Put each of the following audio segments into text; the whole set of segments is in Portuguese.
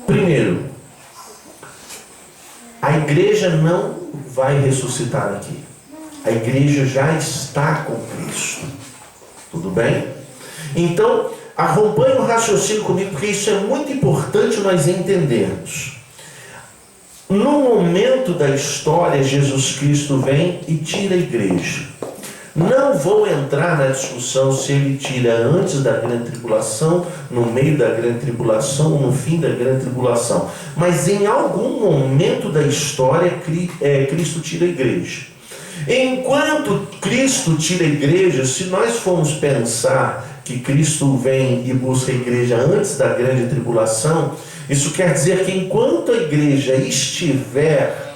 Primeiro, a igreja não vai ressuscitar aqui. A igreja já está com Cristo. Tudo bem? Então, acompanhe o raciocínio comigo, porque isso é muito importante nós entendermos. No momento da história, Jesus Cristo vem e tira a igreja. Não vou entrar na discussão se ele tira antes da grande tribulação, no meio da grande tribulação ou no fim da grande tribulação. Mas em algum momento da história, Cristo tira a igreja. Enquanto Cristo tira a igreja, se nós formos pensar que Cristo vem e busca a igreja antes da grande tribulação, isso quer dizer que enquanto a igreja estiver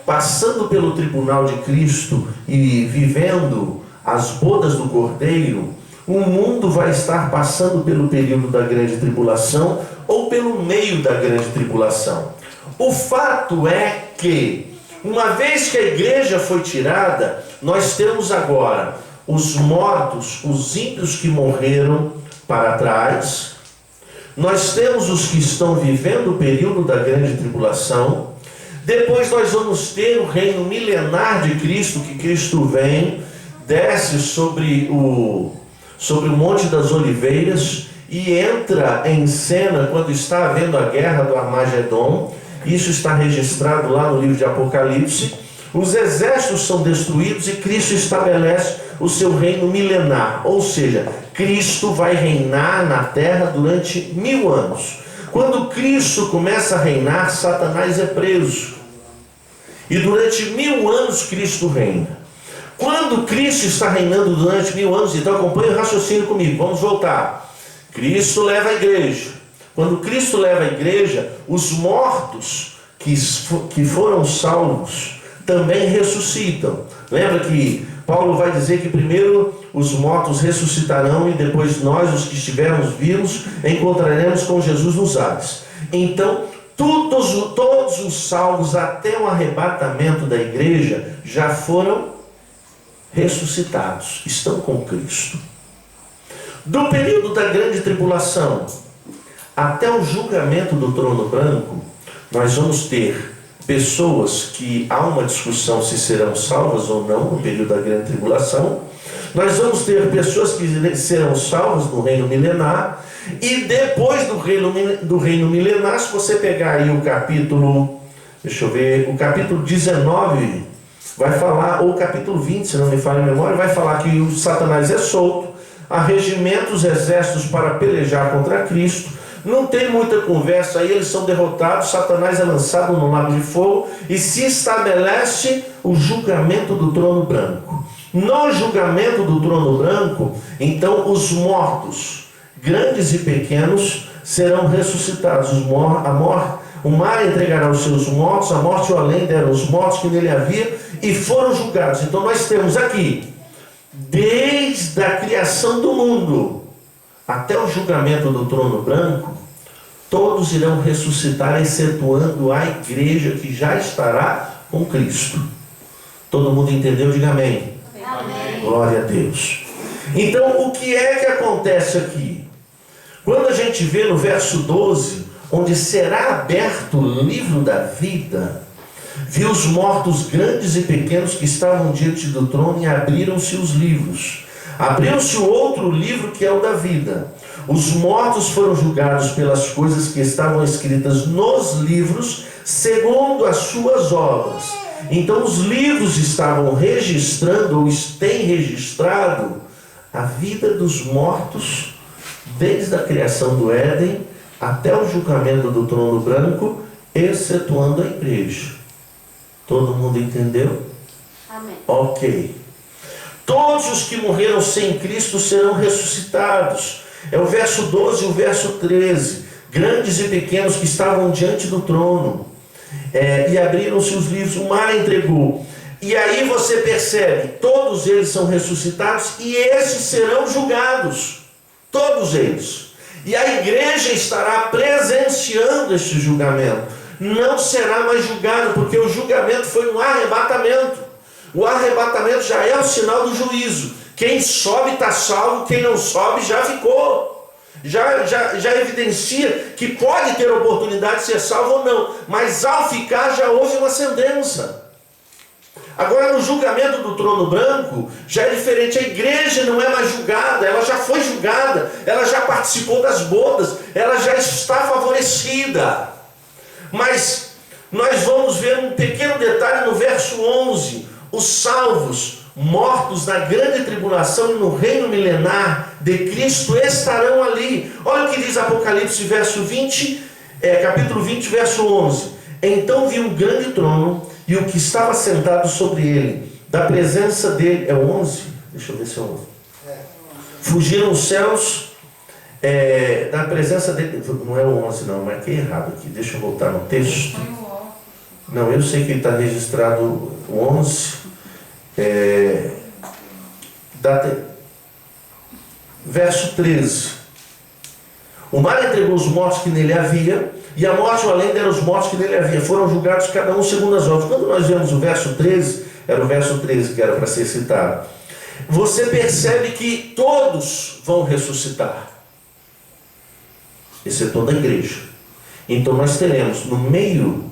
passando pelo tribunal de Cristo e vivendo as bodas do Cordeiro, o mundo vai estar passando pelo período da grande tribulação ou pelo meio da grande tribulação. O fato é que, uma vez que a igreja foi tirada, nós temos agora os mortos, os ímpios que morreram para trás. Nós temos os que estão vivendo o período da grande tribulação. Depois nós vamos ter o reino milenar de Cristo, que Cristo vem, desce sobre o Monte das Oliveiras e entra em cena quando está havendo a guerra do Armagedon. Isso está registrado lá no livro de Apocalipse. Os exércitos são destruídos e Cristo estabelece o seu reino milenar. Ou seja, Cristo vai reinar na terra durante 1000 anos. Quando Cristo começa a reinar, Satanás é preso. E durante 1000 anos Cristo reina. Quando Cristo está reinando durante 1000 anos, então acompanhe o raciocínio comigo, vamos voltar. Cristo leva a igreja. Quando Cristo leva a igreja, os mortos que foram salvos também ressuscitam. Lembra que Paulo vai dizer que primeiro os mortos ressuscitarão e depois nós, os que estivermos vivos, encontraremos com Jesus nos ares. Então, todos os salvos até o arrebatamento da igreja já foram ressuscitados, estão com Cristo. Do período da grande tribulação até o julgamento do trono branco, nós vamos ter pessoas que há uma discussão se serão salvas ou não no período da grande tribulação. Nós vamos ter pessoas que serão salvas no reino milenar. E depois do reino milenar, se você pegar aí o capítulo, o capítulo 19, vai falar, ou o capítulo 20, se não me falha a memória, vai falar que o Satanás é solto, há regimentos, exércitos para pelejar contra Cristo. Não tem muita conversa aí, eles são derrotados, Satanás é lançado no lago de fogo e se estabelece o julgamento do trono branco. No julgamento do trono branco, então os mortos, grandes e pequenos, serão ressuscitados. O mar entregará os seus mortos, a morte e o além deram os mortos que nele havia e foram julgados. Então nós temos aqui, desde a criação do mundo até o julgamento do trono branco, todos irão ressuscitar, excetuando a igreja que já estará com Cristo. Todo mundo entendeu? Diga amém. Amém. Glória a Deus. Então, o que é que acontece aqui? Quando a gente vê no verso 12, onde será aberto o livro da vida, viu os mortos grandes e pequenos que estavam diante do trono e abriram-se os livros. Abriu-se o outro livro, que é o da vida. Os mortos foram julgados pelas coisas que estavam escritas nos livros, segundo as suas obras. Então os livros estavam registrando, ou têm registrado, a vida dos mortos, desde a criação do Éden até o julgamento do trono branco, excetuando a igreja. Todo mundo entendeu? Amém. Ok. Todos os que morreram sem Cristo serão ressuscitados. É o verso 12 e o verso 13. Grandes e pequenos que estavam diante do trono. E abriram-se os livros, o mar entregou. E aí você percebe, todos eles são ressuscitados e esses serão julgados. Todos eles. E a igreja estará presenciando este julgamento. Não será mais julgado, porque o julgamento foi no arrebatamento. O arrebatamento já é o sinal do juízo. Quem sobe está salvo, quem não sobe já ficou. já evidencia que pode ter oportunidade de ser salvo ou não, mas ao ficar já houve uma sentença. Agora, no julgamento do trono branco, já é diferente. A igreja não é mais julgada, ela já foi julgada, ela já participou das bodas, ela já está favorecida. Mas nós vamos ver um pequeno detalhe no verso 11: os salvos, mortos na grande tribulação e no reino milenar de Cristo, estarão ali. Olha o que diz Apocalipse, capítulo 20, verso 11: então vi um grande trono e o que estava sentado sobre ele, da presença dele, é o 11? Deixa eu ver se é o 11. Fugiram os céus, da presença dele, não é o 11 não, marquei errado aqui, deixa eu voltar no texto. Não, eu sei que ele está registrado o 11, verso 13: o mar entregou os mortos que nele havia, e a morte, o além, deram os mortos que nele havia. Foram julgados cada um segundo as obras. Quando nós vemos o verso 13, era o verso 13 que era para ser citado, você percebe que todos vão ressuscitar, exceto da igreja. Então nós teremos no meio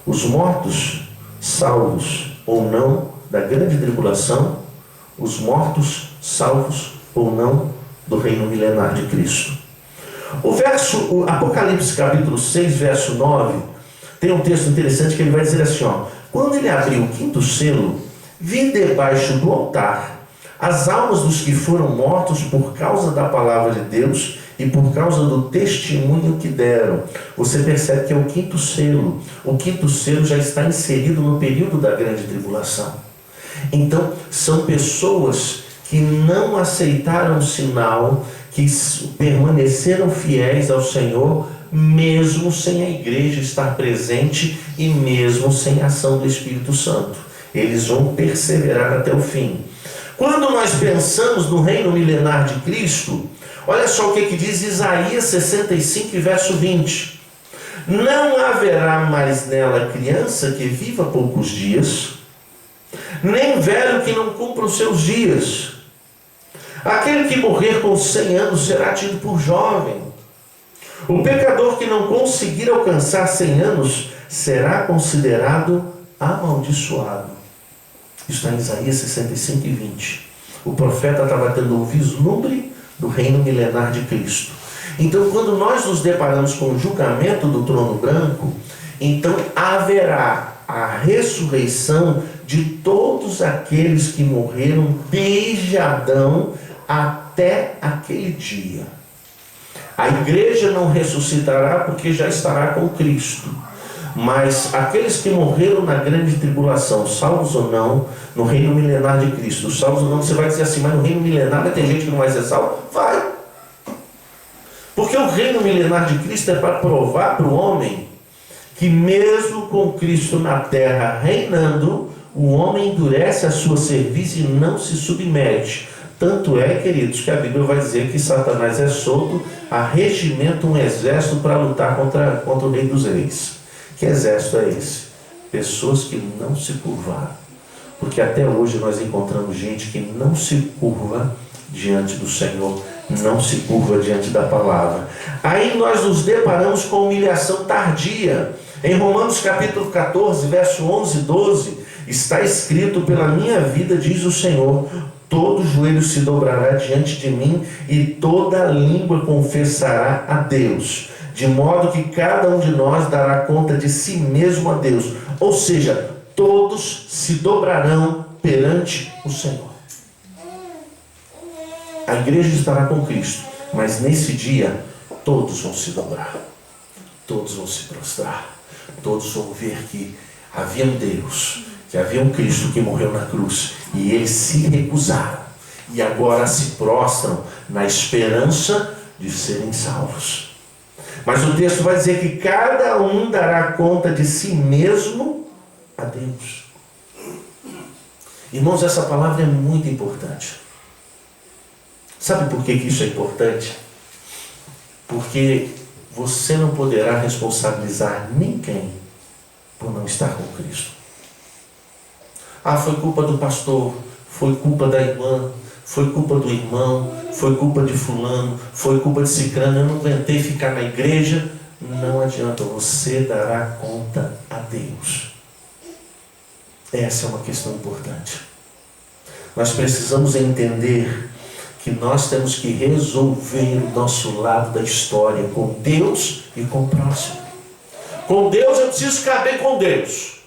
os mortos salvos ou não da grande tribulação, os mortos salvos ou não do reino milenar de Cristo. O Apocalipse capítulo 6, verso 9, tem um texto interessante que ele vai dizer assim, quando ele abriu o quinto selo, vi debaixo do altar as almas dos que foram mortos por causa da palavra de Deus e por causa do testemunho que deram. Você percebe que é o quinto selo. O quinto selo já está inserido no período da grande tribulação. Então, são pessoas que não aceitaram o sinal, que permaneceram fiéis ao Senhor, mesmo sem a igreja estar presente e mesmo sem a ação do Espírito Santo. Eles vão perseverar até o fim. Quando nós pensamos no reino milenar de Cristo, olha só o que diz Isaías 65, verso 20: não haverá mais nela criança que viva poucos dias, nem velho que não cumpra os seus dias. Aquele que morrer com 100 anos será tido por jovem. O pecador que não conseguir alcançar 100 anos será considerado amaldiçoado. Isso está em Isaías 65 e 20. O profeta estava tendo um vislumbre do reino milenar de Cristo. Então, quando nós nos deparamos com o julgamento do trono branco, então haverá a ressurreição de todos aqueles que morreram desde Adão até aquele dia. A igreja não ressuscitará porque já estará com Cristo, mas aqueles que morreram na grande tribulação, salvos ou não, no reino milenar de Cristo, salvos ou não, você vai dizer assim, mas no reino milenar vai ter gente que não vai ser salvo? Vai! Porque o reino milenar de Cristo é para provar para o homem que mesmo com Cristo na terra reinando, o homem endurece a sua cerviz e não se submete. Tanto é, queridos, que a Bíblia vai dizer que Satanás é solto, arregimenta um exército para lutar contra o rei dos reis. Que exército é esse? Pessoas que não se curvaram. Porque até hoje nós encontramos gente que não se curva diante do Senhor, não se curva diante da palavra. Aí nós nos deparamos com humilhação tardia. Em Romanos capítulo 14, verso 11 e 12, está escrito: pela minha vida, diz o Senhor, todo joelho se dobrará diante de mim e toda língua confessará a Deus, de modo que cada um de nós dará conta de si mesmo a Deus. Ou seja, todos se dobrarão perante o Senhor. A igreja estará com Cristo, mas nesse dia todos vão se dobrar, todos vão se prostrar, todos vão ver que havia um Deus, que havia um Cristo que morreu na cruz, e eles se recusaram, e agora se prostram na esperança de serem salvos. Mas o texto vai dizer que cada um dará conta de si mesmo a Deus. Irmãos, essa palavra é muito importante. Sabe por que isso é importante? Porque você não poderá responsabilizar ninguém por não estar com Cristo. Ah, foi culpa do pastor, foi culpa da irmã, foi culpa do irmão, foi culpa de fulano, foi culpa de cicrano, eu não aguentei ficar na igreja. Não adianta, você dará conta a Deus. Essa é uma questão importante. Nós precisamos entender que nós temos que resolver o nosso lado da história com Deus e com o próximo. Com Deus eu preciso ficar bem com Deus.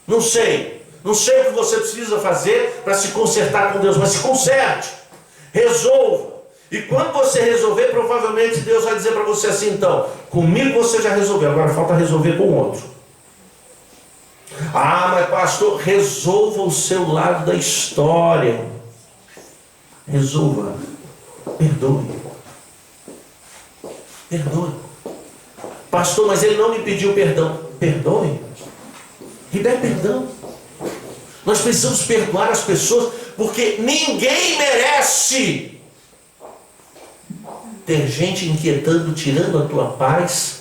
Não sei o que você precisa fazer para se consertar com Deus, mas se conserte, resolva. E quando você resolver, provavelmente Deus vai dizer para você assim: então, comigo você já resolveu, agora falta resolver com o outro. Ah, mas pastor, resolva o seu lado da história. Resolva. Perdoe. Perdoe. Pastor, mas ele não me pediu perdão. Perdoe. Libere perdão. Nós precisamos perdoar as pessoas, porque ninguém merece ter gente inquietando, tirando a tua paz,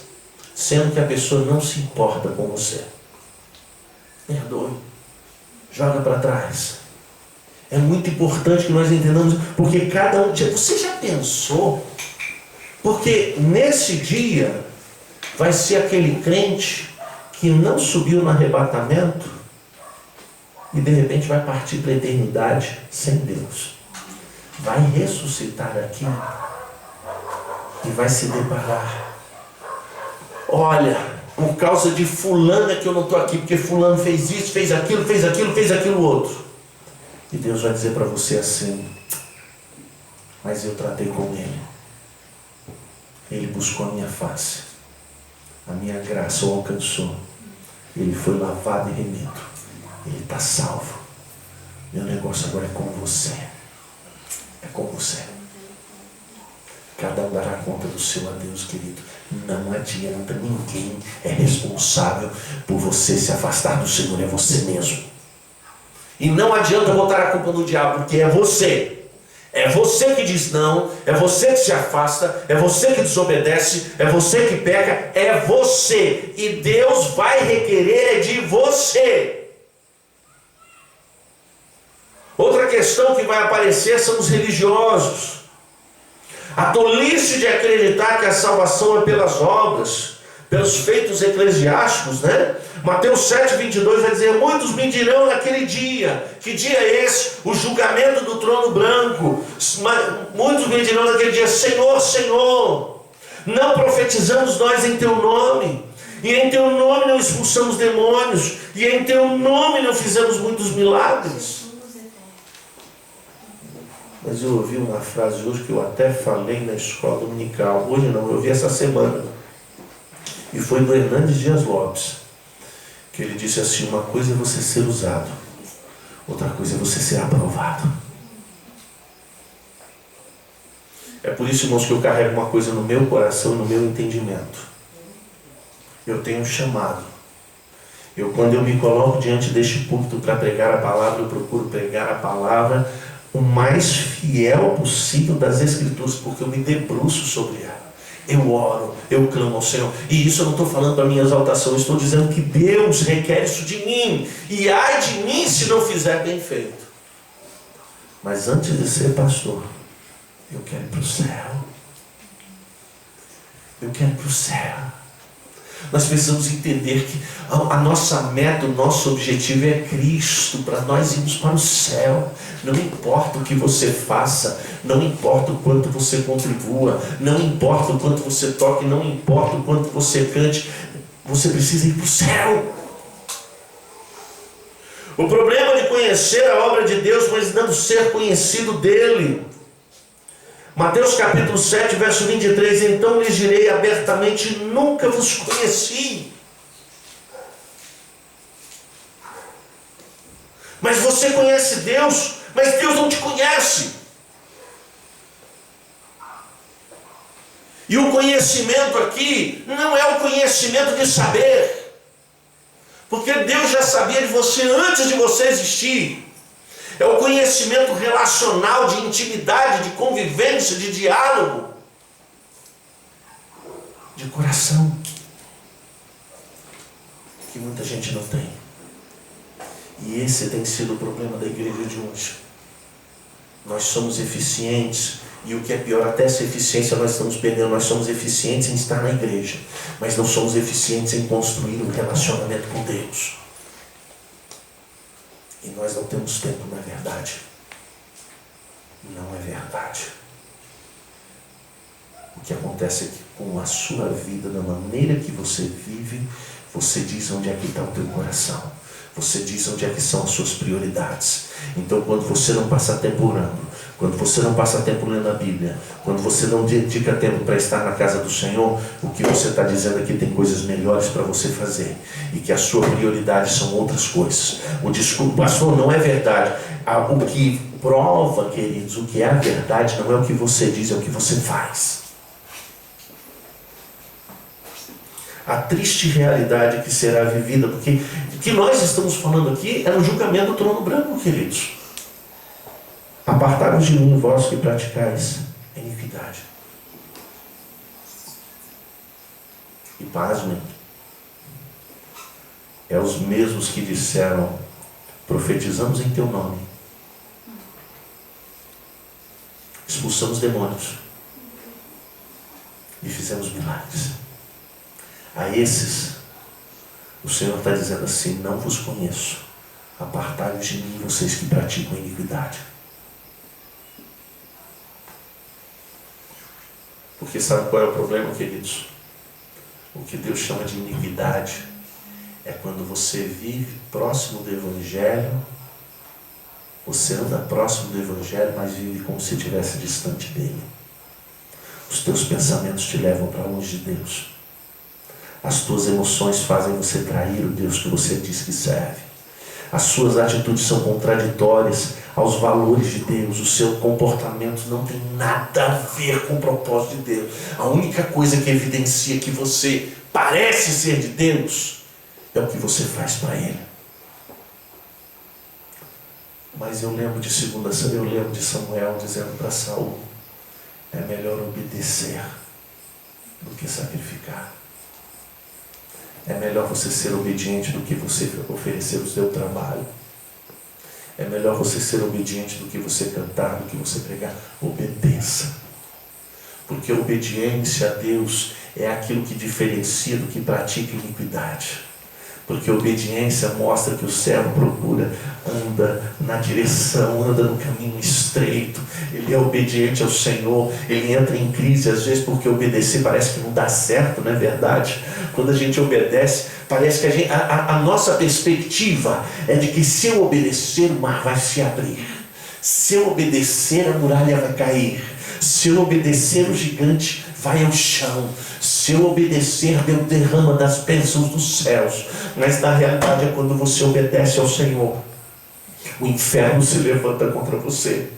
sendo que a pessoa não se importa com você. Perdoe. Joga para trás. É muito importante que nós entendamos, porque cada um... Você já pensou? Porque nesse dia vai ser aquele crente que não subiu no arrebatamento e de repente vai partir para a eternidade sem Deus. Vai ressuscitar aqui e vai se deparar. Olha, por causa de fulano é que eu não estou aqui, porque fulano fez isso, fez aquilo outro. E Deus vai dizer para você assim: mas eu tratei com ele. Ele buscou a minha face. A minha graça o alcançou. Ele foi lavado e remido. Ele está salvo. Meu negócio agora é com você. É com você. Cada um dará conta do seu a Deus, querido. Não adianta, ninguém é responsável por você se afastar do Senhor, é você mesmo. E não adianta botar a culpa no diabo, porque é você. É você que diz não, é você que se afasta, é você que desobedece, é você que peca, é você. E Deus vai requerer de você. Outra questão que vai aparecer são os religiosos. A tolice de acreditar que a salvação é pelas obras, pelos feitos eclesiásticos, né? Mateus 7,22 vai dizer: muitos me dirão naquele dia. Que dia é esse? O julgamento do trono branco. Muitos me dirão naquele dia: Senhor, Senhor, não profetizamos nós em teu nome, e em teu nome não expulsamos demônios, e em teu nome não fizemos muitos milagres. Mas eu ouvi uma frase hoje que eu até falei na escola dominical. Hoje não, eu ouvi essa semana. E foi do Hernandes Dias Lopes. Que ele disse assim: uma coisa é você ser usado, outra coisa é você ser aprovado. É por isso, irmãos, que eu carrego uma coisa no meu coração, no meu entendimento. Eu tenho um chamado. Quando eu me coloco diante deste púlpito para pregar a palavra, eu procuro pregar a palavra o mais fiel possível das Escrituras, porque eu me debruço sobre ela. Eu oro, eu clamo ao Senhor. E isso eu não estou falando para minha exaltação, eu estou dizendo que Deus requer isso de mim. E ai de mim se não fizer bem feito. Mas antes de ser pastor, eu quero ir para o céu. Eu quero ir para o céu. Nós precisamos entender que a nossa meta, o nosso objetivo é Cristo, para nós irmos para o céu. Não importa o que você faça, não importa o quanto você contribua, não importa o quanto você toque, não importa o quanto você cante, você precisa ir para o céu. O problema de conhecer a obra de Deus, mas não ser conhecido dele. Mateus capítulo 7, verso 23, então lhes direi abertamente: nunca vos conheci. Mas você conhece Deus, mas Deus não te conhece. E o conhecimento aqui não é o conhecimento de saber, porque Deus já sabia de você antes de você existir. É o conhecimento relacional, de intimidade, de convivência, de diálogo, de coração, que muita gente não tem. E esse tem sido o problema da igreja de hoje. Nós somos eficientes, e o que é pior, até essa eficiência nós estamos perdendo. Nós somos eficientes em estar na igreja, mas não somos eficientes em construir um relacionamento com Deus. E nós não temos tempo, não é verdade? Não é verdade. O que acontece é que com a sua vida, da maneira que você vive, você diz onde é que está o teu coração. Você diz onde é que são as suas prioridades. Então, quando você não passa tempo orando, quando você não passa tempo lendo a Bíblia, quando você não dedica tempo para estar na casa do Senhor, o que você está dizendo é que tem coisas melhores para você fazer e que a sua prioridade são outras coisas. O discurso, pastor, não é verdade. O que prova, queridos, o que é a verdade não é o que você diz, é o que você faz. A triste realidade que será vivida, porque o que nós estamos falando aqui é no julgamento do trono branco, queridos. Apartai-vos de mim, vós que praticais a iniquidade. E pasmem, é os mesmos que disseram: profetizamos em teu nome, expulsamos demônios e fizemos milagres. A esses, o Senhor está dizendo assim: não vos conheço, apartai-vos de mim, vocês que praticam a iniquidade. Porque sabe qual é o problema, queridos? O que Deus chama de iniquidade é quando você vive próximo do Evangelho, você anda próximo do Evangelho, mas vive como se estivesse distante dele. Os teus pensamentos te levam para longe de Deus. As tuas emoções fazem você trair o Deus que você diz que serve. As suas atitudes são contraditórias aos valores de Deus. O seu comportamento não tem nada a ver com o propósito de Deus. A única coisa que evidencia que você parece ser de Deus é o que você faz para Ele. Mas eu lembro de Samuel dizendo para Saul: é melhor obedecer do que sacrificar. É melhor você ser obediente do que você oferecer o seu trabalho. É melhor você ser obediente do que você cantar, do que você pregar. Obedeça. Porque a obediência a Deus é aquilo que diferencia do que pratica iniquidade. Porque a obediência mostra que o servo procura, anda na direção, anda no caminho estreito. Ele é obediente ao Senhor. Ele entra em crise às vezes porque obedecer parece que não dá certo, não é verdade? Quando a gente obedece, parece que a nossa perspectiva é de que se eu obedecer, o mar vai se abrir. Se eu obedecer, a muralha vai cair. Se eu obedecer, o gigante vai ao chão. Se eu obedecer, Deus derrama das bênçãos dos céus. Mas na realidade é quando você obedece ao Senhor, o inferno se levanta contra você.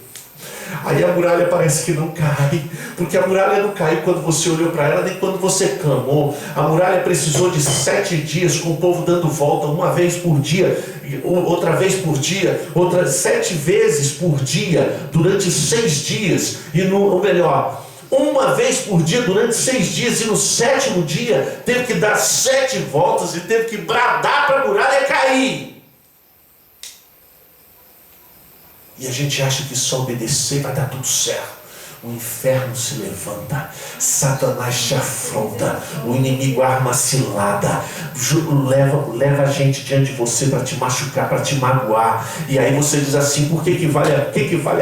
Aí a muralha parece que não cai, porque a muralha não caiu quando você olhou para ela, nem quando você clamou. A muralha precisou de 7 dias, com o povo dando volta, uma vez por dia, outra vez por dia, 7 vezes por dia, durante 6 dias, ou melhor, uma vez por dia durante 6 dias, e no 7º dia teve que dar 7 voltas e teve que bradar para a muralha cair. E a gente acha que só obedecer vai dar tudo certo. O inferno se levanta, Satanás te afronta, o inimigo arma cilada, leva a gente diante de você para te machucar, para te magoar. E aí você diz assim: por que vale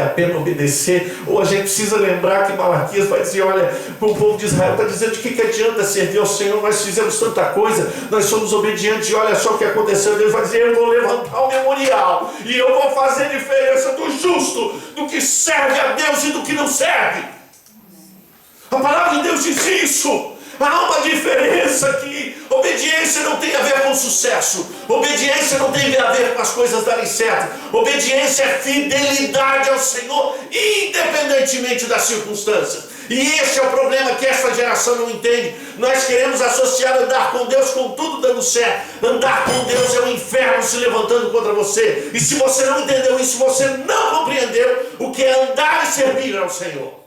a pena obedecer? Ou a gente precisa lembrar que Malaquias vai dizer: olha, o povo de Israel está dizendo: de que adianta servir ao Senhor? Nós fizemos tanta coisa, nós somos obedientes, e olha só o que aconteceu. Deus vai dizer: eu vou levantar o memorial e eu vou fazer a diferença do justo, do que serve a Deus e do que não serve. A palavra de Deus diz isso. Há uma diferença aqui. Obediência não tem a ver com sucesso. Obediência não tem a ver com as coisas darem certo. Obediência é fidelidade ao Senhor, independentemente das circunstâncias. E esse é o problema que essa geração não entende. Nós queremos associar andar com Deus com tudo dando certo. Andar com Deus é o inferno se levantando contra você. E se você não entendeu isso, você não compreendeu o que é andar e servir ao Senhor.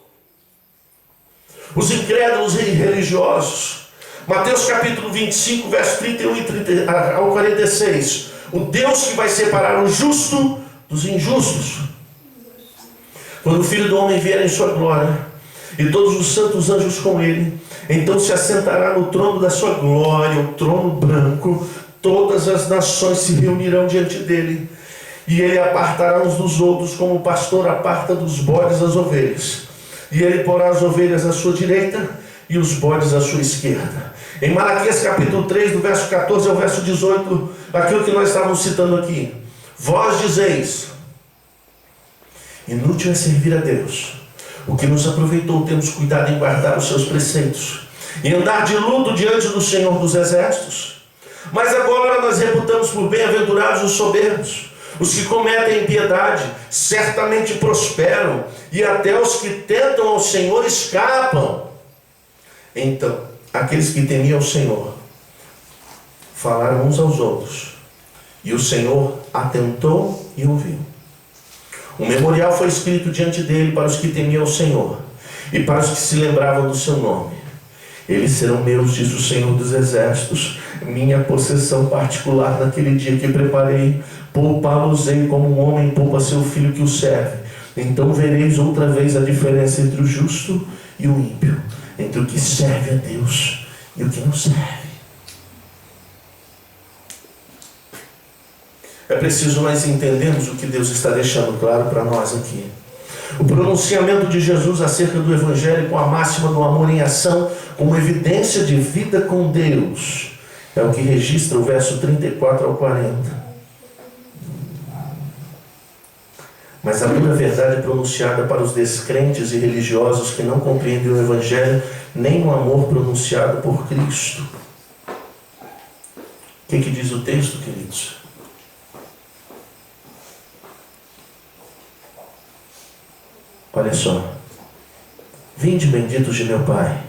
Os incrédulos e religiosos. Mateus capítulo 25, verso 31 ao 46. O Deus que vai separar o justo dos injustos. Quando o Filho do Homem vier em sua glória, e todos os santos anjos com ele, então se assentará no trono da sua glória, o trono branco. Todas as nações se reunirão diante dele, e ele apartará uns dos outros, como o pastor aparta dos bodes as ovelhas. E ele porá as ovelhas à sua direita e os bodes à sua esquerda. Em Malaquias capítulo 3, do verso 14 ao verso 18, aquilo que nós estávamos citando aqui. Vós dizeis: inútil é servir a Deus. O que nos aproveitou temos cuidado em guardar os seus preceitos e andar de luto diante do Senhor dos Exércitos. Mas agora nós reputamos por bem-aventurados os soberbos. Os que cometem impiedade certamente prosperam, e até os que tentam ao Senhor escapam. Então, aqueles que temiam o Senhor falaram uns aos outros, e o Senhor atentou e ouviu. Um memorial foi escrito diante dele para os que temiam o Senhor e para os que se lembravam do seu nome. Eles serão meus, diz o Senhor dos Exércitos, minha possessão particular naquele dia que preparei. Poupá-los-ei como um homem poupa seu filho que o serve. Então vereis outra vez a diferença entre o justo e o ímpio, entre o que serve a Deus e o que não serve. É preciso nós entendermos o que Deus está deixando claro para nós aqui. O pronunciamento de Jesus acerca do Evangelho com a máxima do amor em ação, como evidência de vida com Deus, é o que registra o verso 34 ao 40. Mas a dura verdade pronunciada para os descrentes e religiosos que não compreendem o Evangelho, nem o amor pronunciado por Cristo. O que diz o texto, queridos? Olha só. Vinde, benditos de meu Pai,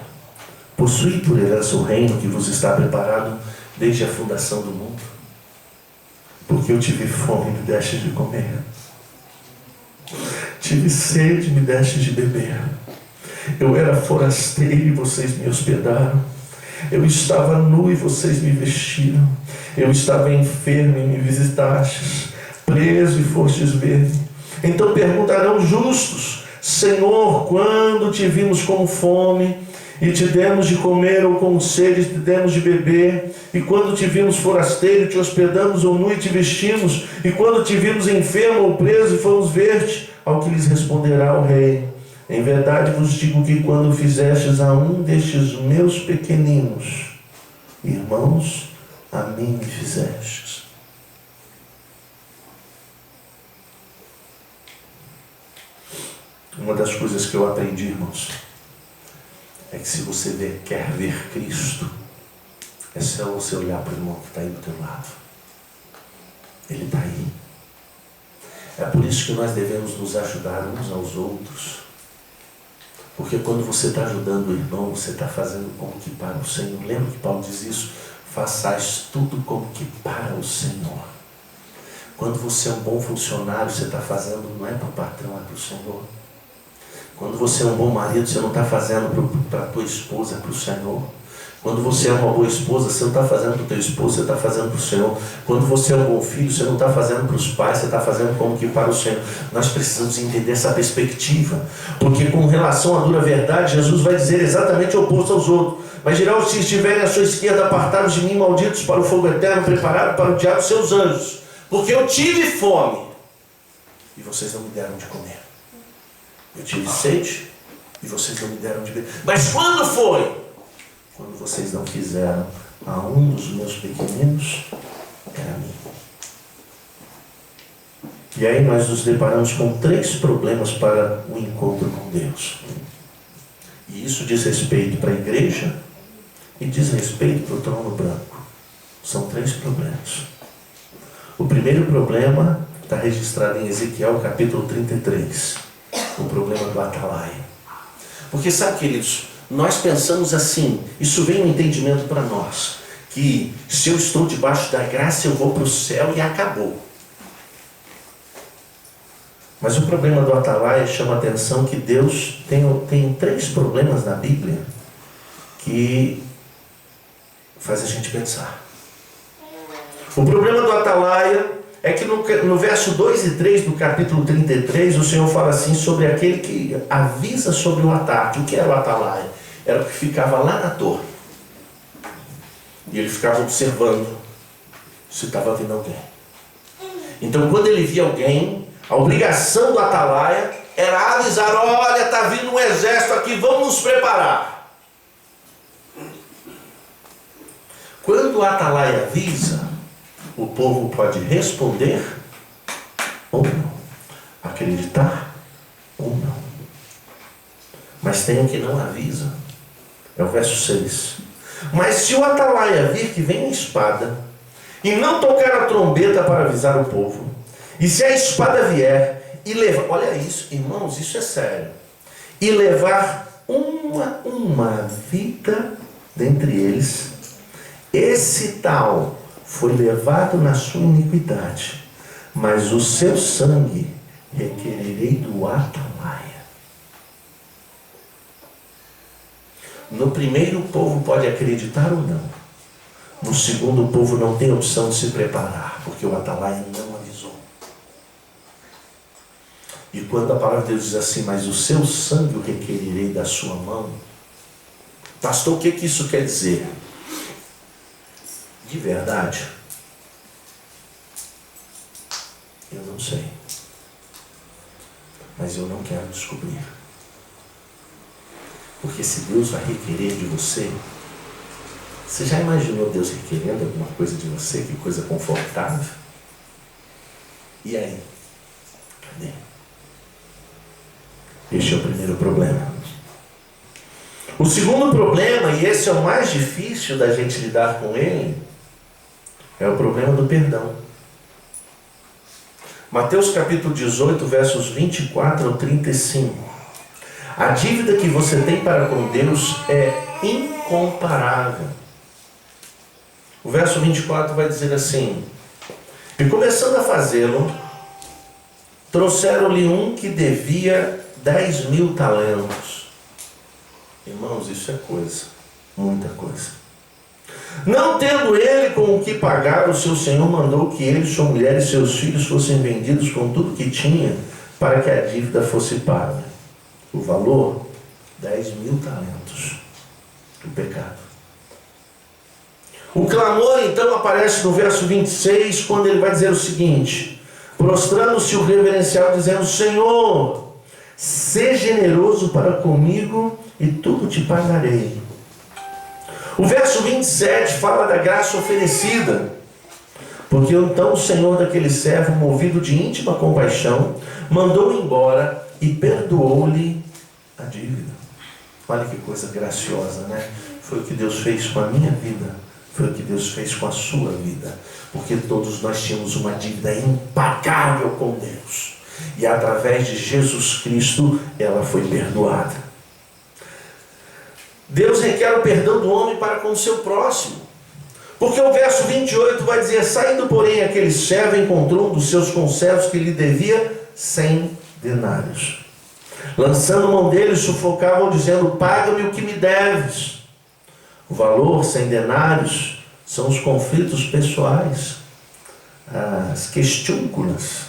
possuí por herança o reino que vos está preparado desde a fundação do mundo. Porque eu tive fome e me deste de comer. Tive sede e me deste de beber. Eu era forasteiro e vocês me hospedaram. Eu estava nu e vocês me vestiram. Eu estava enfermo e me visitastes. Preso e fostes ver-me. Então perguntarão justos: Senhor, quando te vimos com fome e te demos de comer, ou com sede e te demos de beber? E quando te vimos forasteiro, te hospedamos, ou nu e te vestimos? E quando te vimos enfermo ou preso e fomos ver-te? Ao que lhes responderá o rei: em verdade vos digo que quando fizestes a um destes meus pequeninos irmãos, a mim me fizestes. Uma das coisas que eu aprendi, irmãos, é que se você quer ver Cristo, é só você olhar para o irmão que está aí do teu lado. Ele está aí. É por isso que nós devemos nos ajudar uns aos outros. Porque quando você está ajudando o irmão, você está fazendo como que para o Senhor. Lembra que Paulo diz isso? Façais tudo como que para o Senhor. Quando você é um bom funcionário, você está fazendo, não é para o patrão, é para o Senhor. Quando você é um bom marido, você não está fazendo para a tua esposa, é para o Senhor. Quando você é uma boa esposa, você não está fazendo para o teu esposo, você está fazendo para o Senhor. Quando você é um bom filho, você não está fazendo para os pais, você está fazendo como que para o Senhor. Nós precisamos entender essa perspectiva, porque com relação à dura verdade, Jesus vai dizer exatamente o oposto aos outros. Mas dirá: se estiverem à sua esquerda, apartados de mim, malditos, para o fogo eterno, preparado para o diabo e seus anjos. Porque eu tive fome e vocês não me deram de comer. Eu tive sede e vocês não me deram de beber. Mas quando foi? Quando vocês não fizeram a um dos meus pequeninos, era a mim. E aí nós nos deparamos com 3 problemas para o encontro com Deus. E isso diz respeito para a igreja e diz respeito para o trono branco. São 3 problemas. O primeiro problema está registrado em Ezequiel capítulo 33. O problema do atalaia. Porque sabe, queridos, nós pensamos assim, isso vem um entendimento para nós, que se eu estou debaixo da graça, eu vou para o céu e acabou. Mas o problema do atalaia chama a atenção que Deus tem 3 problemas na Bíblia que faz a gente pensar. O problema do atalaia é que no verso 2 e 3 do capítulo 33, o Senhor fala assim sobre aquele que avisa sobre o ataque. O que era o atalaia? Era o que ficava lá na torre. E ele ficava observando se estava vindo alguém. Então, quando ele via alguém, a obrigação do atalaia era avisar: olha, está vindo um exército aqui, vamos nos preparar. Quando o atalaia avisa, o povo pode responder ou não, acreditar ou não. Mas tem o que não avisa, é o verso 6. Mas se o atalaia vir que vem a espada, e não tocar a trombeta para avisar o povo, e se a espada vier e levar, olha isso, irmãos, isso é sério, e levar uma vida dentre eles, esse tal foi levado na sua iniquidade, mas o seu sangue requererei do atalaia. No primeiro, o povo pode acreditar ou não. No segundo, o povo não tem opção de se preparar, porque o atalaia não avisou. E quando a palavra de Deus diz assim: mas o seu sangue requererei da sua mão, pastor, o que isso quer dizer? De verdade, eu não sei, mas eu não quero descobrir. Porque se Deus vai requerer de você, você já imaginou Deus requerendo alguma coisa de você? Que coisa confortável. E aí? Cadê? Este é o primeiro problema. O segundo problema, e esse é o mais difícil da gente lidar com ele, é o problema do perdão. Mateus capítulo 18, versos 24 ao 35. A dívida que você tem para com Deus é incomparável. O verso 24 vai dizer assim: e começando a fazê-lo, trouxeram-lhe um que devia 10.000 talentos. Irmãos, isso é coisa, muita coisa. Não tendo ele com o que pagar, o seu senhor mandou que ele, sua mulher e seus filhos fossem vendidos com tudo que tinha, para que a dívida fosse paga. O valor, 10.000 talentos do pecado. O clamor então aparece no verso 26, quando ele vai dizer o seguinte: prostrando-se o reverencial, dizendo: Senhor, sê generoso para comigo e tudo te pagarei. O verso 27 fala da graça oferecida, porque então o senhor daquele servo, movido de íntima compaixão, mandou embora e perdoou-lhe a dívida. Olha que coisa graciosa, né? Foi o que Deus fez com a minha vida, foi o que Deus fez com a sua vida, porque todos nós tínhamos uma dívida impagável com Deus, e através de Jesus Cristo ela foi perdoada. Deus requer o perdão do homem para com o seu próximo, porque o verso 28 vai dizer: saindo porém aquele servo, encontrou um dos seus conservos que lhe devia 100 denários. Lançando mão dele, sufocava-o, dizendo: paga-me o que me deves. O valor, 100 denários, são os conflitos pessoais, as questúnculas,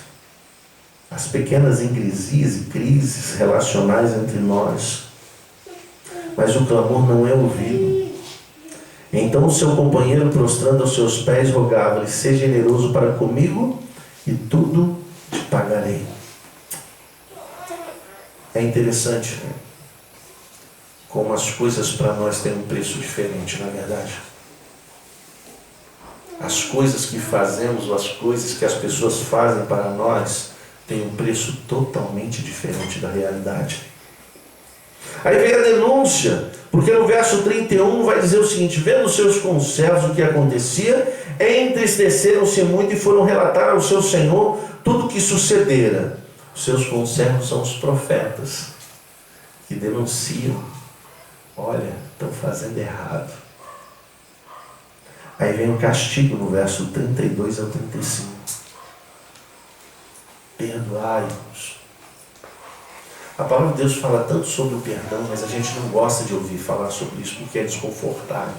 as pequenas ingresias e crises relacionais entre nós. Mas o clamor não é ouvido. Então o seu companheiro, prostrando aos seus pés, rogava-lhe: seja generoso para comigo e tudo te pagarei. É interessante, né? Como as coisas para nós têm um preço diferente, na verdade. As coisas que fazemos, ou as coisas que as pessoas fazem para nós, têm um preço totalmente diferente da realidade. Aí vem a denúncia, porque no verso 31 vai dizer o seguinte: vendo os seus conservos o que acontecia, entristeceram-se muito e foram relatar ao seu senhor tudo o que sucedera. Os seus conservos são os profetas, que denunciam: olha, estão fazendo errado. Aí vem o castigo no verso 32 ao 35. Perdoai-nos. A palavra de Deus fala tanto sobre o perdão, mas a gente não gosta de ouvir falar sobre isso porque é desconfortável.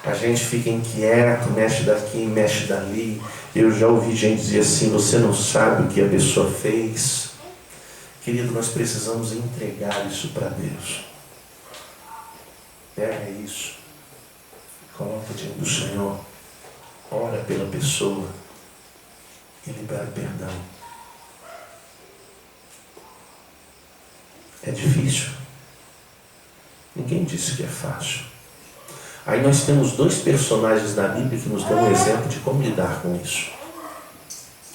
A gente fica inquieto, mexe daqui, mexe dali. Eu já ouvi gente dizer assim, você não sabe o que a pessoa fez. Querido, nós precisamos entregar isso para Deus. Pega isso, coloca diante do Senhor, ora pela pessoa e libera perdão. É difícil. Ninguém disse que é fácil. Aí nós temos dois personagens da Bíblia que nos dão um exemplo de como lidar com isso.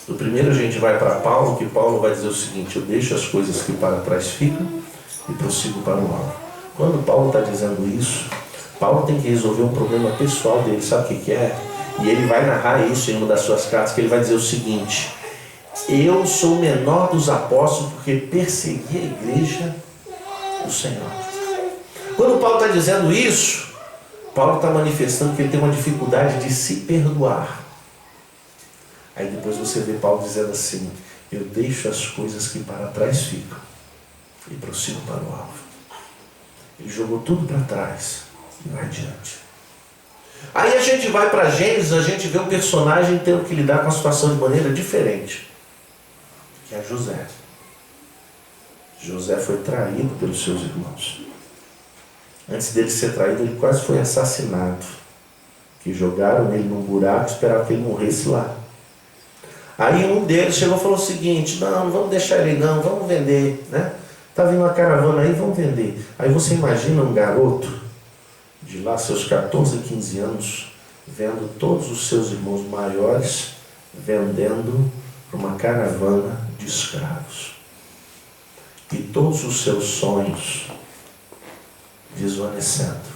Do primeiro a gente vai para Paulo, que Paulo vai dizer o seguinte: eu deixo as coisas que para trás ficam e prossigo para o alvo. Quando Paulo está dizendo isso, Paulo tem que resolver um problema pessoal dele, sabe o que é? E ele vai narrar isso em uma das suas cartas, que ele vai dizer o seguinte: eu sou o menor dos apóstolos porque persegui a igreja do Senhor. Quando Paulo está dizendo isso, Paulo está manifestando que ele tem uma dificuldade de se perdoar. Aí depois você vê Paulo dizendo assim: eu deixo as coisas que para trás ficam e prossigo para o alvo. Ele jogou tudo para trás e vai adiante. Aí a gente vai para Gênesis, a gente vê um personagem tendo que lidar com a situação de maneira diferente, que é José. José foi traído pelos seus irmãos. Antes dele ser traído, ele quase foi assassinado. Que jogaram ele num buraco e esperavam que ele morresse lá. Aí um deles chegou e falou o seguinte: não vamos deixar ele não, vamos vender, né? Tá vindo uma caravana aí, vamos vender. Aí você imagina um garoto de lá seus 14, 15 anos, vendo todos os seus irmãos maiores vendendo para uma caravana de escravos. E todos os seus sonhos desvanecendo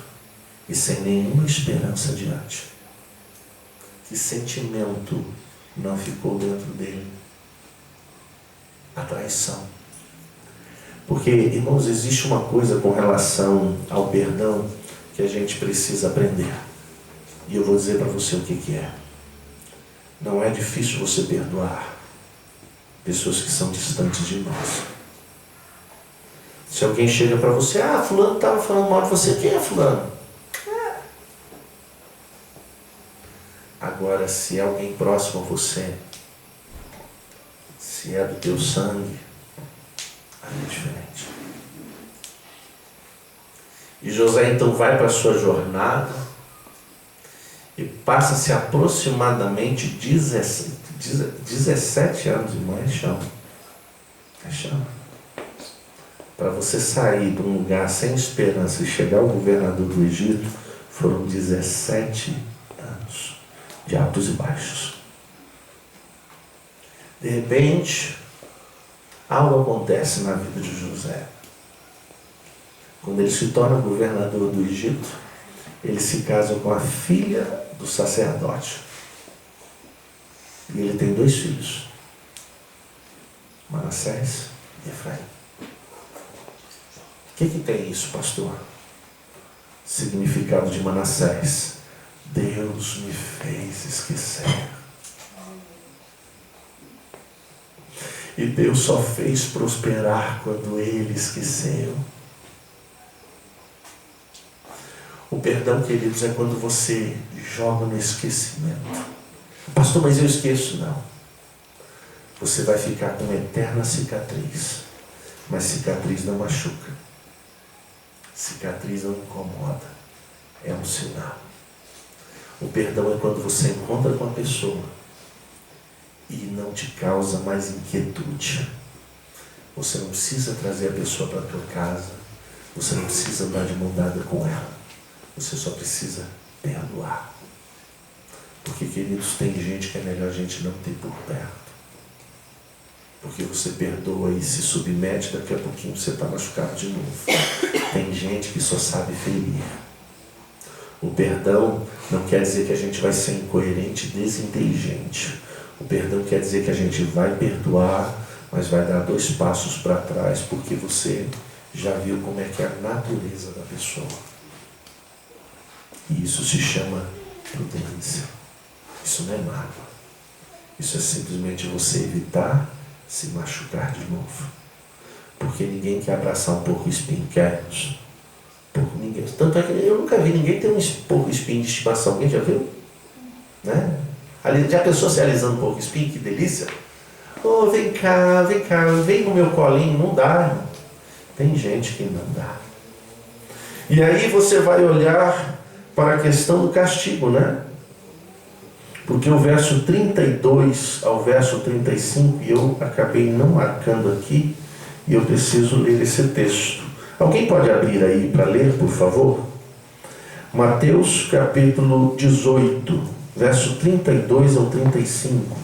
e sem nenhuma esperança adiante. Que sentimento não ficou dentro dele? A traição. Porque, irmãos, existe uma coisa com relação ao perdão que a gente precisa aprender. E eu vou dizer para você o que é. Não é difícil você perdoar pessoas que são distantes de nós. Se alguém chega para você: fulano estava falando mal de você. Quem é fulano? Agora, se é alguém próximo a você, se é do teu sangue, aí é diferente. E José então vai para a sua jornada e passa-se aproximadamente 17 anos, irmão, é chão. É chão. Para você sair de um lugar sem esperança e chegar ao governador do Egito, foram 17 anos de altos e baixos. De repente, algo acontece na vida de José. Quando ele se torna governador do Egito, ele se casa com a filha do sacerdote. E ele tem 2 filhos, Manassés e Efraim. O que tem isso, pastor? Significado de Manassés: Deus me fez esquecer. E Deus só fez prosperar quando ele esqueceu. O perdão, queridos, é quando você joga no esquecimento. Pastor, mas eu esqueço. Não. Você vai ficar com uma eterna cicatriz. Mas cicatriz não machuca. Cicatriz não incomoda. É um sinal. O perdão é quando você encontra com a pessoa e não te causa mais inquietude. Você não precisa trazer a pessoa para a tua casa. Você não precisa andar de mão dada com ela. Você só precisa perdoar. Porque, queridos, tem gente que é melhor a gente não ter por perto. Porque você perdoa e se submete, daqui a pouquinho você está machucado de novo. Tem gente que só sabe ferir. O perdão não quer dizer que a gente vai ser incoerente e desinteligente. O perdão quer dizer que a gente vai perdoar, mas vai dar 2 passos para trás, porque você já viu como é que é a natureza da pessoa. E isso se chama prudência. Isso não é mágoa. Isso é simplesmente você evitar se machucar de novo. Porque ninguém quer abraçar um porco espinho, quer? Porco, ninguém. Tanto é que eu nunca vi ninguém ter um porco espinho de estimação. Alguém já viu? Né? Já pensou se alisando porco espinho? Que delícia! Oh, vem cá, vem no meu colinho. Não dá, irmão. Tem gente que não dá. E aí você vai olhar para a questão do castigo, né? Porque o verso 32 ao verso 35, e eu acabei não marcando aqui, e eu preciso ler esse texto. Alguém pode abrir aí para ler, por favor? Mateus capítulo 18, verso 32 ao 35.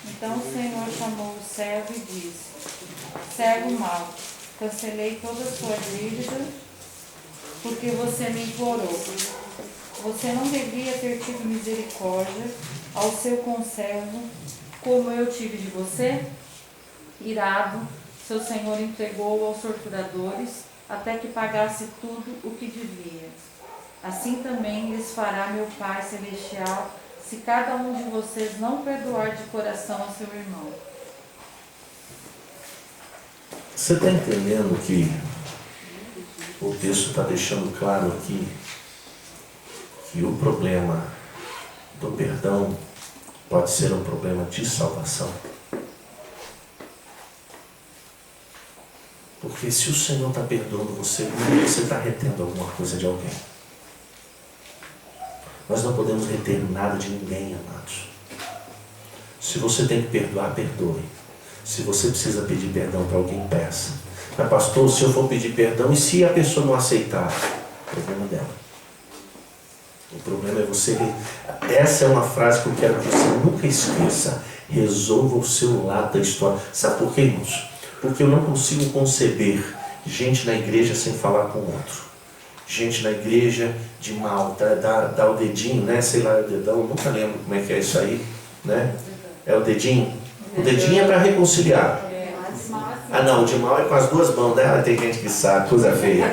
Então o Senhor chamou o servo e disse: servo mau, cancelei toda a sua dívida, porque você me implorou. Você não devia ter tido misericórdia ao seu conservo, como eu tive de você? Irado, seu senhor entregou aos torturadores, até que pagasse tudo o que devia. Assim também lhes fará meu Pai Celestial, se cada um de vocês não perdoar de coração a seu irmão. Você está entendendo que o texto está deixando claro aqui que o problema do perdão pode ser um problema de salvação? Porque se o Senhor está perdoando você, você está retendo alguma coisa de alguém. Nós não podemos reter nada de ninguém, amados. Se você tem que perdoar, perdoe. Se você precisa pedir perdão para alguém, peça. Mas pastor, se eu for pedir perdão, e se a pessoa não aceitar? O problema dela. O problema é você... Essa é uma frase que eu quero que você nunca esqueça. Resolva o seu lado da história. Sabe por quê, irmãos? Porque eu não consigo conceber gente na igreja sem falar com o outro. Gente na igreja de mal, dá o dedinho, né? Sei lá, o dedão, nunca lembro como é que é isso aí, né? É o dedinho? O dedinho é para reconciliar. Ah não, o de mal é com as duas mãos, né? Tem gente que sabe, coisa feia.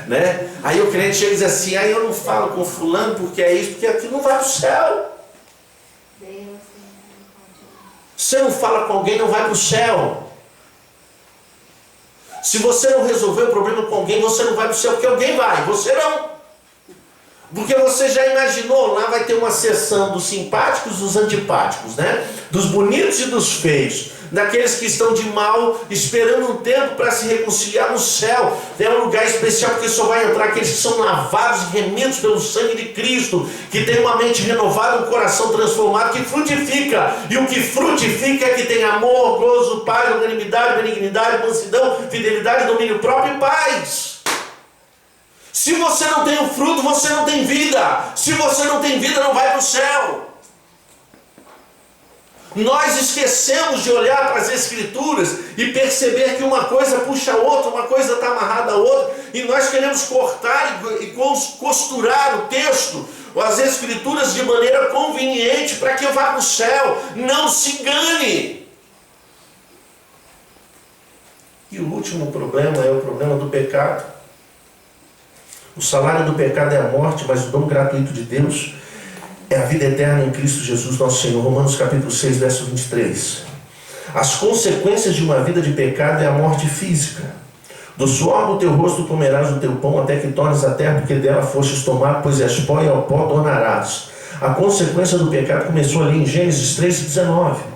Né? Aí o crente chega e diz assim, aí eu não falo com fulano porque é isso, porque aquilo não vai para o céu. Você não fala com alguém, não vai para o céu. Se você não resolver o problema com alguém, você não vai para o céu, porque alguém vai, você não. Porque você já imaginou, lá vai ter uma sessão dos simpáticos e dos antipáticos, né? Dos bonitos e dos feios. Daqueles que estão de mal, esperando um tempo para se reconciliar no céu. É um lugar especial, porque só vai entrar aqueles que são lavados e remidos pelo sangue de Cristo, que tem uma mente renovada, um coração transformado, que frutifica. E o que frutifica é que tem amor, gozo, paz, longanimidade, benignidade, mansidão, fidelidade, domínio próprio e paz. Se você não tem o fruto, você não tem vida. Se você não tem vida, não vai para o céu. Nós esquecemos de olhar para as Escrituras e perceber que uma coisa puxa a outra, uma coisa está amarrada a outra, e nós queremos cortar e costurar o texto, as Escrituras, de maneira conveniente para que eu vá para o céu. Não se engane. E o último problema é o problema do pecado. O salário do pecado é a morte, mas o dom gratuito de Deus é a vida eterna em Cristo Jesus nosso Senhor. Romanos capítulo 6, verso 23. As consequências de uma vida de pecado é a morte física. Do suor do teu rosto comerás o teu pão, até que tornes a terra, porque dela fostes tomado, pois és pó e ao pó tornarás. A consequência do pecado começou ali em Gênesis 3:19.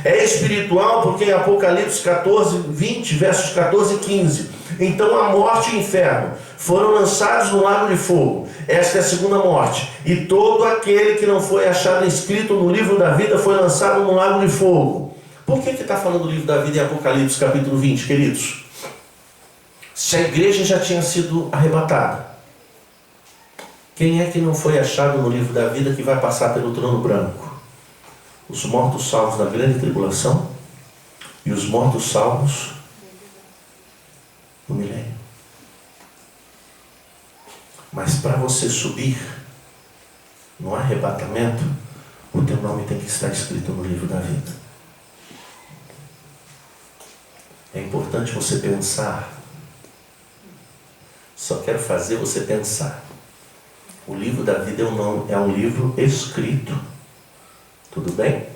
É espiritual, porque em Apocalipse 14, 20, versos 14 e 15. Então a morte e o inferno foram lançados no lago de fogo. Esta é a segunda morte. E todo aquele que não foi achado escrito no livro da vida foi lançado no lago de fogo. Por que está falando do livro da vida em Apocalipse capítulo 20, queridos? Se a igreja já tinha sido arrebatada, quem é que não foi achado no livro da vida que vai passar pelo trono branco? Os mortos salvos na grande tribulação e os mortos salvos no milênio. Mas para você subir no arrebatamento, o teu nome tem que estar escrito no livro da vida. É importante você pensar. Só quero fazer você pensar. O livro da vida é um livro escrito. Tudo bem?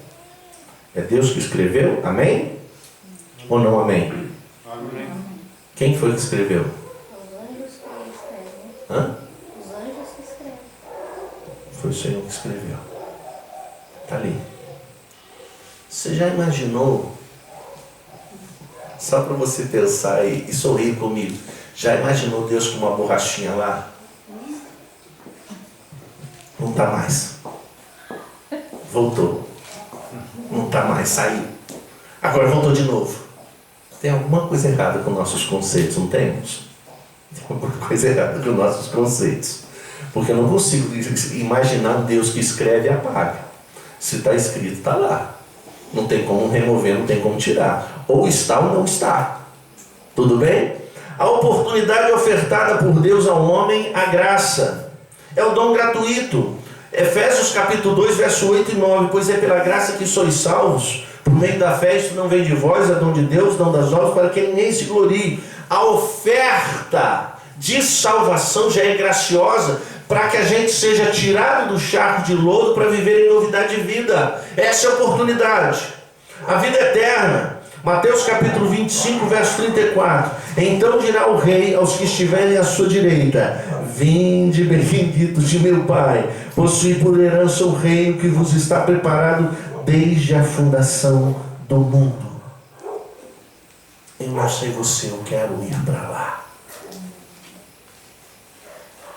É Deus que escreveu? Amém? Ou não amém? Amém. Quem foi que escreveu? Os anjos que escrevem. Hã? Os anjos que escrevem. Foi o Senhor que escreveu. Está ali. Você já imaginou? Só para você pensar e sorrir comigo. Já imaginou Deus com uma borrachinha lá? Não está mais. Voltou. Não está mais, saiu. Agora voltou de novo. Tem alguma coisa errada com nossos conceitos, não temos? Tem alguma coisa errada com nossos conceitos. Porque eu não consigo imaginar um Deus que escreve e apaga. Se está escrito, está lá. Não tem como remover, não tem como tirar. Ou está ou não está. Tudo bem? A oportunidade ofertada por Deus ao homem, a graça. É o dom gratuito. Efésios capítulo 2, verso 8 e 9. Pois é pela graça que sois salvos, por meio da fé, isso não vem de vós, é dom de Deus, dom das obras, para que ninguém se glorie. A oferta de salvação já é graciosa, para que a gente seja tirado do charco de lodo para viver em novidade de vida. Essa é a oportunidade. A vida eterna. Mateus capítulo 25, verso 34. Então dirá o rei aos que estiverem à sua direita: vinde, benditos de meu Pai, possui por herança o reino que vos está preparado desde a fundação do mundo. Eu não sei você, eu quero ir para lá.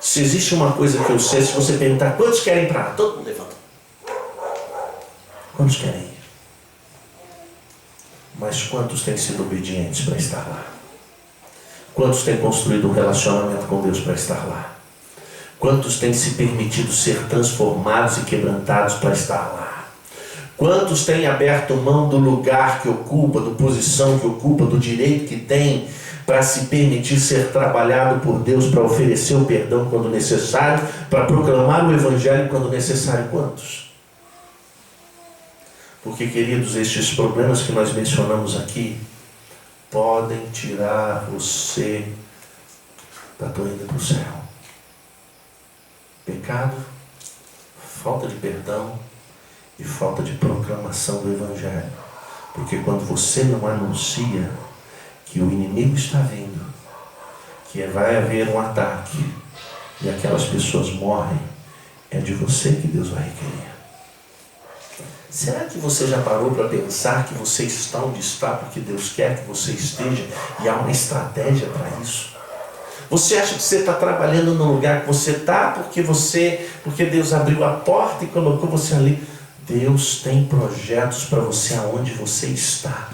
Se existe uma coisa que eu sei, se você perguntar quantos querem ir para lá, todo mundo levanta. Quantos querem ir? Mas quantos têm sido obedientes para estar lá? Quantos têm construído um relacionamento com Deus para estar lá? Quantos têm se permitido ser transformados e quebrantados para estar lá? Quantos têm aberto mão do lugar que ocupa, da posição que ocupa, do direito que tem, para se permitir ser trabalhado por Deus, para oferecer o perdão quando necessário, para proclamar o Evangelho quando necessário? Quantos? Porque, queridos, estes problemas que nós mencionamos aqui podem tirar você da tua ida para o céu. Pecado, falta de perdão e falta de proclamação do Evangelho. Porque quando você não anuncia que o inimigo está vindo, que vai haver um ataque e aquelas pessoas morrem, é de você que Deus vai requerer. Será que você já parou para pensar que você está onde está porque Deus quer que você esteja e há uma estratégia para isso? Você acha que você está trabalhando no lugar que você está porque Deus abriu a porta e colocou você ali? Deus tem projetos para você aonde você está.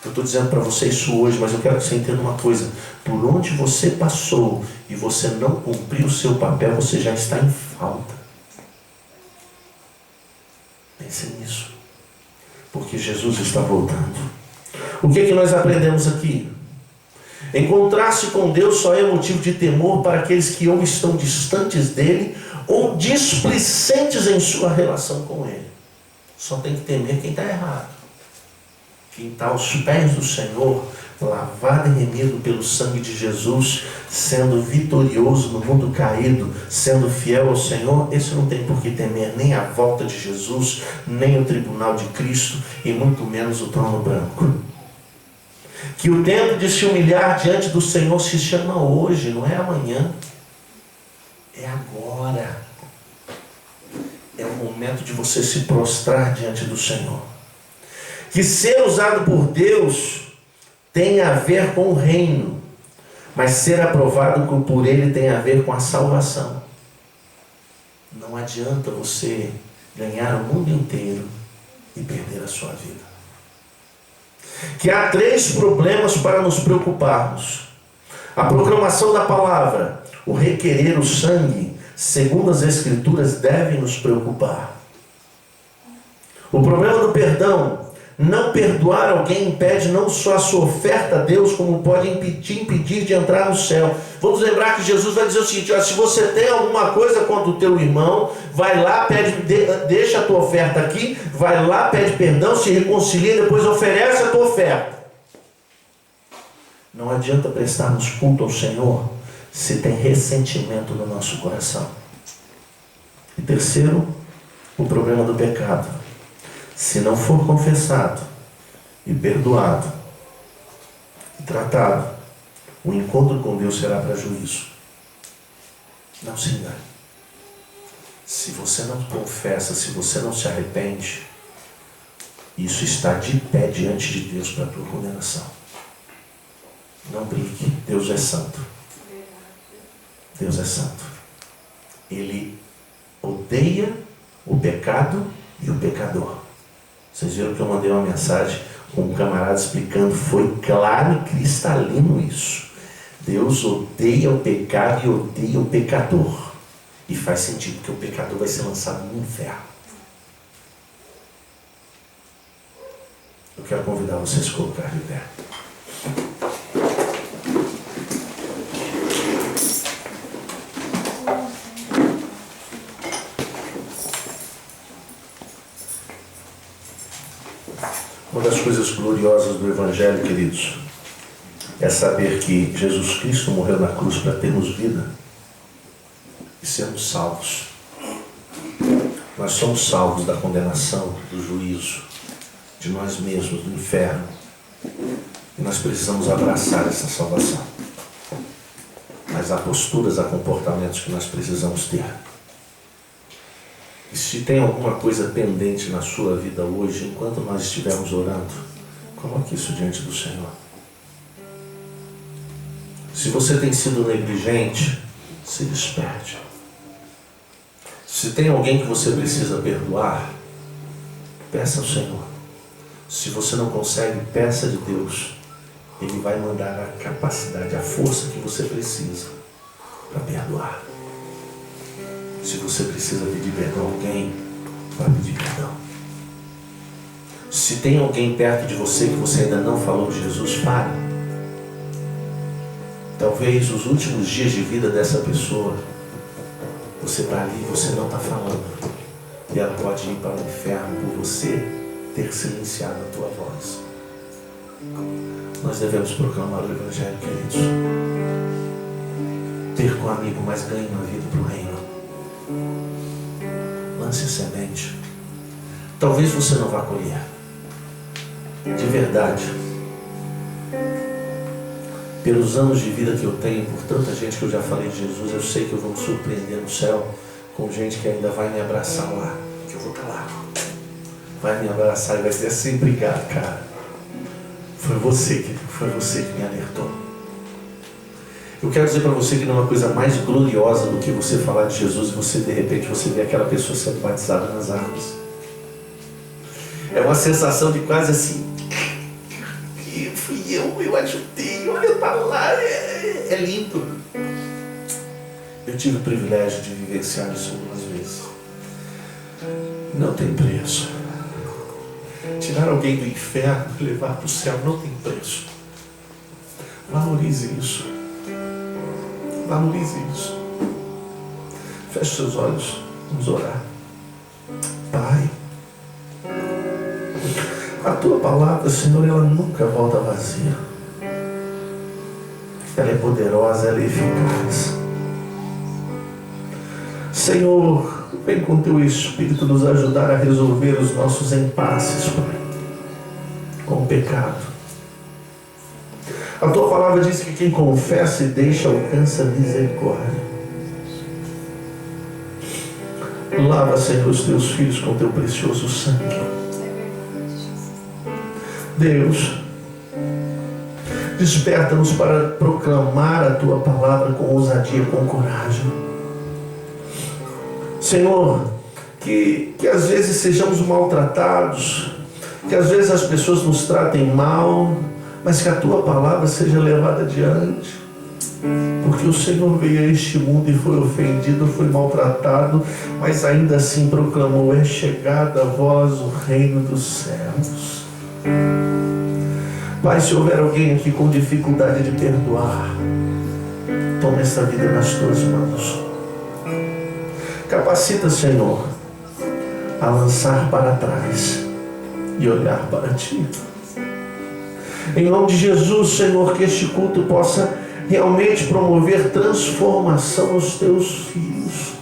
Eu estou dizendo para você isso hoje, mas eu quero que você entenda uma coisa. Por onde você passou e você não cumpriu o seu papel, você já está em falta. Pense nisso. Porque Jesus está voltando. O que é que nós aprendemos aqui? Encontrar-se com Deus só é motivo de temor para aqueles que ou estão distantes dele ou displicentes em sua relação com ele. Só tem que temer quem está errado. Quem está aos pés do Senhor, lavado e remido pelo sangue de Jesus, sendo vitorioso no mundo caído, sendo fiel ao Senhor, esse não tem por que temer nem a volta de Jesus, nem o tribunal de Cristo, e muito menos o trono branco. Que o tempo de se humilhar diante do Senhor se chama hoje, não é amanhã. É agora. É o momento de você se prostrar diante do Senhor. Que ser usado por Deus tem a ver com o reino, mas ser aprovado por Ele tem a ver com a salvação. Não adianta você ganhar o mundo inteiro e perder a sua vida. Que há 3 problemas para nos preocuparmos: a proclamação da palavra, o requerer o sangue, segundo as Escrituras, deve nos preocupar. O problema do perdão. Não perdoar alguém impede não só a sua oferta a Deus, como pode impedir de entrar no céu. Vamos lembrar que Jesus vai dizer o seguinte: se você tem alguma coisa contra o teu irmão, vai lá, pede, deixa a tua oferta aqui, vai lá, pede perdão, se reconcilia e depois oferece a tua oferta. Não adianta prestarmos culto ao Senhor se tem ressentimento no nosso coração. E terceiro, o problema do pecado. Se não for confessado e perdoado e tratado, o encontro com Deus será para juízo. Não se engane. Se você não confessa, se você não se arrepende, isso está de pé diante de Deus para a tua condenação. Não brinque, Deus é santo. Deus é santo. Ele odeia o pecado e o pecador. Vocês viram que eu mandei uma mensagem com um camarada explicando, foi claro e cristalino isso. Deus odeia o pecado e odeia o pecador. E faz sentido, porque o pecador vai ser lançado no inferno. Eu quero convidar vocês a se colocar de pé. Uma das coisas gloriosas do Evangelho, queridos, é saber que Jesus Cristo morreu na cruz para termos vida e sermos salvos. Nós somos salvos da condenação, do juízo, de nós mesmos, do inferno. E nós precisamos abraçar essa salvação. Mas há posturas, há comportamentos que nós precisamos ter. E se tem alguma coisa pendente na sua vida hoje, enquanto nós estivermos orando, coloque isso diante do Senhor. Se você tem sido negligente, se desperte. Se tem alguém que você precisa perdoar, peça ao Senhor. Se você não consegue, peça de Deus. Ele vai mandar a capacidade, a força que você precisa para perdoar. Se você precisa pedir perdão a alguém, vai pedir perdão. Se tem alguém perto de você que você ainda não falou de Jesus, fale. Talvez os últimos dias de vida dessa pessoa, você está ali e você não está falando. E ela pode ir para o inferno por você ter silenciado a tua voz. Nós devemos proclamar o Evangelho, queridos. Perca um amigo, mas ganhe uma vida para o reino. Lance semente. Talvez você não vá colher. De verdade. Pelos anos de vida que eu tenho, por tanta gente que eu já falei de Jesus, eu sei que eu vou me surpreender no céu com gente que ainda vai me abraçar lá. Que eu vou estar lá. Vai me abraçar e vai dizer assim, obrigado, cara. Foi você que me alertou. Eu quero dizer para você que não é uma coisa mais gloriosa do que você falar de Jesus e você, de repente, você vê aquela pessoa sendo batizada nas águas. É uma sensação de quase assim, fui eu ajudei, olha, eu estava lá, é lindo. Eu tive o privilégio de vivenciar isso algumas vezes. Não tem preço. Tirar alguém do inferno e levar para o céu não tem preço. Valorize isso. Valorize isso. Feche seus olhos. Vamos orar. Pai, a tua palavra, Senhor, ela nunca volta vazia. Ela é poderosa, ela é eficaz. Senhor, vem com teu Espírito nos ajudar a resolver os nossos impasses, Pai, com o pecado. A tua palavra diz que quem confessa e deixa alcança misericórdia. Lava, Senhor, os teus filhos com teu precioso sangue. Deus, desperta-nos para proclamar a tua palavra com ousadia, com coragem. Senhor, que às vezes sejamos maltratados, que às vezes as pessoas nos tratem mal, mas que a tua palavra seja levada adiante. Porque o Senhor veio a este mundo e foi ofendido, foi maltratado, mas ainda assim proclamou: é chegado a vós o reino dos céus. Pai, se houver alguém aqui com dificuldade de perdoar, toma essa vida nas tuas mãos. Capacita, Senhor, a lançar para trás e olhar para Ti. Em nome de Jesus, Senhor, que este culto possa realmente promover transformação nos teus filhos.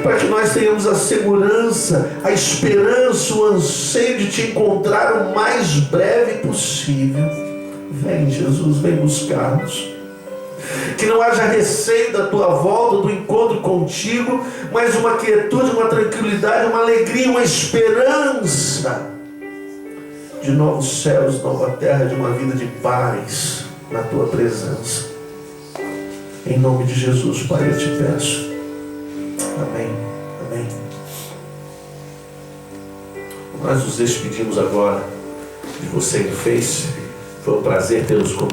Para que nós tenhamos a segurança, a esperança, o anseio de te encontrar o mais breve possível. Vem, Jesus, vem buscar-nos. Que não haja receio da tua volta, do encontro contigo, mas uma quietude, uma tranquilidade, uma alegria, uma esperança de novos céus, nova terra, de uma vida de paz na tua presença. Em nome de Jesus, Pai, eu te peço. Amém. Amém. Nós nos despedimos agora de você no Face. Foi um prazer tê-los conosco.